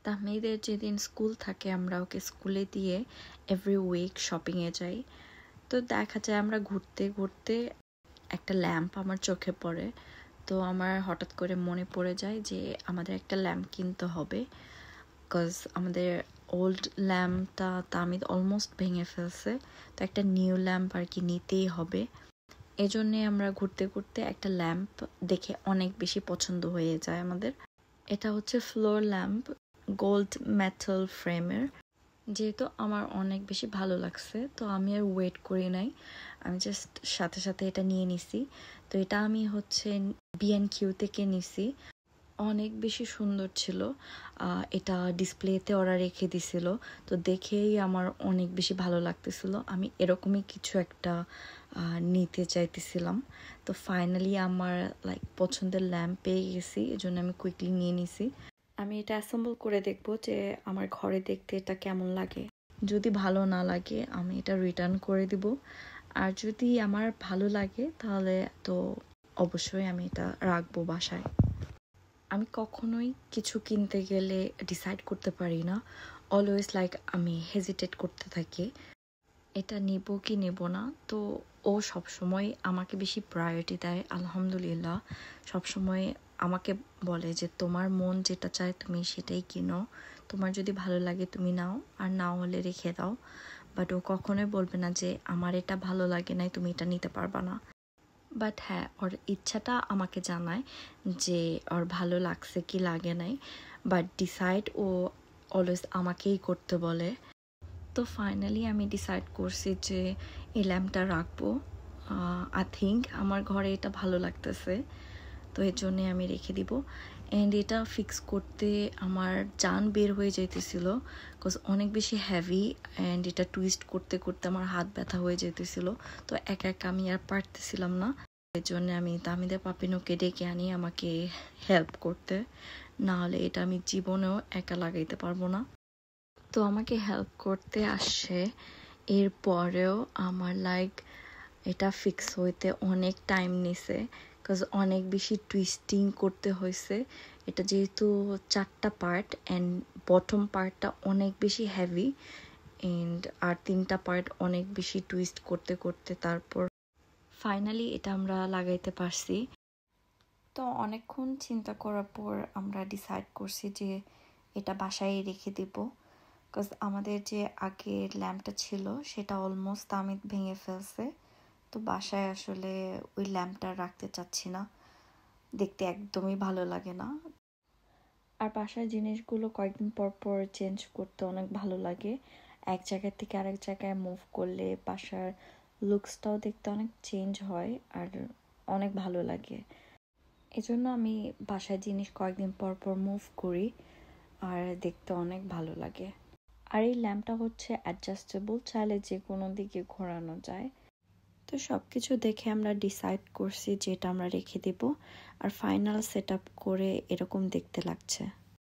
তাহমিদের যেদিন স্কুল থাকে আমরা ওকে স্কুলে দিয়ে এভরি উইক শপিংয়ে যাই। তো দেখা যায় আমরা ঘুরতে ঘুরতে একটা ল্যাম্প আমার চোখে পড়ে। তো আমার হঠাৎ করে মনে পড়ে যায় যে আমাদের একটা ল্যাম্প কিনতে হবে, বিকজ আমাদের ওল্ড ল্যাম্পটা তাহমিদ অলমোস্ট ভেঙে ফেলছে। তো একটা নিউ ল্যাম্প আর কি নিতেই হবে। এজন্যে আমরা ঘুরতে ঘুরতে একটা ল্যাম্প দেখে অনেক বেশি পছন্দ হয়ে যায় আমাদের। এটা হচ্ছে ফ্লোর ল্যাম্প, গোল্ড মেটাল ফ্রেমের। যেহেতু আমার অনেক বেশি ভালো লাগছে তো আমি আর ওয়েট করি নাই, আমি জাস্ট সাথে সাথে এটা নিয়ে নিছি। তো এটা আমি হচ্ছে B&Q থেকে নিছি। অনেক বেশি সুন্দর ছিল। এটা ডিসপ্লেতে ওরা রেখে দিছিল, তো দেখেই আমার অনেক বেশি ভালো লাগতেছিল। আমি এরকমই কিছু একটা নিতে চাইতেছিলাম। তো ফাইনালি আমার পছন্দের ল্যাম্প পেয়ে গেছি, এজন্য আমি কুইকলি নিয়ে নিছি। আমি এটা অ্যাসেম্বল করে দেখব যে আমার ঘরে দেখতে এটা কেমন লাগে। যদি ভালো না লাগে আমি এটা রিটার্ন করে দিব, আর যদি আমার ভালো লাগে তাহলে তো অবশ্যই আমি এটা রাখবো বাসায়। আমি কখনোই কিছু কিনতে গেলে ডিসাইড করতে পারি না, অলওয়েজ আমি হেজিটেট করতে থাকি এটা নেব কি নেব না। তো ও সবসময় আমাকে বেশি প্রায়োরিটি দেয়, আলহামদুলিল্লাহ। সবসময় আমাকে বলে যে তোমার মন যেটা চায় তুমি সেটাই কিনো, তোমার যদি ভালো লাগে তুমি নাও, আর নাও হলে রেখে দাও। বাট ও কখনোই বলবে না যে আমার এটা ভালো লাগে নাই, তুমি এটা নিতে পারবা না। বাট হ্যাঁ, ওর ইচ্ছাটা আমাকে জানায় যে ওর ভালো লাগছে কি লাগে নাই, বাট ডিসাইড ও অলওয়েজ আমাকেই করতে বলে। তো ফাইনালি আমি ডিসাইড করছি যে এই ল্যাম্পটা রাখবো। আই থিঙ্ক আমার ঘরে এটা ভালো লাগতেছে, তো এর জন্যে আমি রেখে দিব। অ্যান্ড এটা ফিক্স করতে আমার জান বের হয়ে যেতেছিল, বিকজ অনেক বেশি হ্যাভি, অ্যান্ড এটা টুইস্ট করতে করতে আমার হাত ব্যথা হয়ে যেতেছিল। তো একা একা আমি আর পারতেছিলাম না, এর জন্য আমি তাহমিদের পাপিনুকে ডেকে আনি আমাকে হেল্প করতে, না হলে এটা আমি জীবনেও একা লাগাইতে পারবো না। তো আমাকে হেল্প করতে আসছে। এরপরেও আমার এটা ফিক্স হইতে অনেক টাইম নিছে, বিকজ অনেক বেশি টুইস্টিং করতে হয়েছে। এটা যেহেতু 4টা পার্ট, অ্যান্ড বটম পার্টটা অনেক বেশি হেভি, অ্যান্ড আর 3টা পার্ট অনেক বেশি টুইস্ট করতে করতে তারপর ফাইনালি এটা আমরা লাগাইতে পারছি। তো অনেকক্ষণ চিন্তা করার পর আমরা ডিসাইড করছি যে এটা বাসায় রেখে দেব, বিকজ আমাদের যে আগের ল্যাম্পটা ছিল সেটা অলমোস্ট তাহমিদ ভেঙে ফেলছে। তো বাসায় আসলে ওই ল্যাম্পটা রাখতে চাচ্ছি না, দেখতে একদমই ভালো লাগে না। আর বাসার জিনিসগুলো কয়েকদিন পর পর চেঞ্জ করতে অনেক ভালো লাগে। এক জায়গা থেকে আরেক জায়গায় মুভ করলে বাসার লুকসটাও দেখতে অনেক চেঞ্জ হয় আর অনেক ভালো লাগে। এজন্য আমি বাসায় জিনিস কয়েকদিন পর পর মুভ করি, আর দেখতে অনেক ভালো লাগে। আর এই ল্যাম্পটা হচ্ছে অ্যাডজাস্টেবল, চাইলে যে কোনো দিকে ঘোরানো যায়। তো সব কিছু দেখে আমরা ডিসাইড করছি যে এটা আমরা রেখে দেব, আর ফাইনাল সেট আপ করে এরকম দেখতে লাগছে।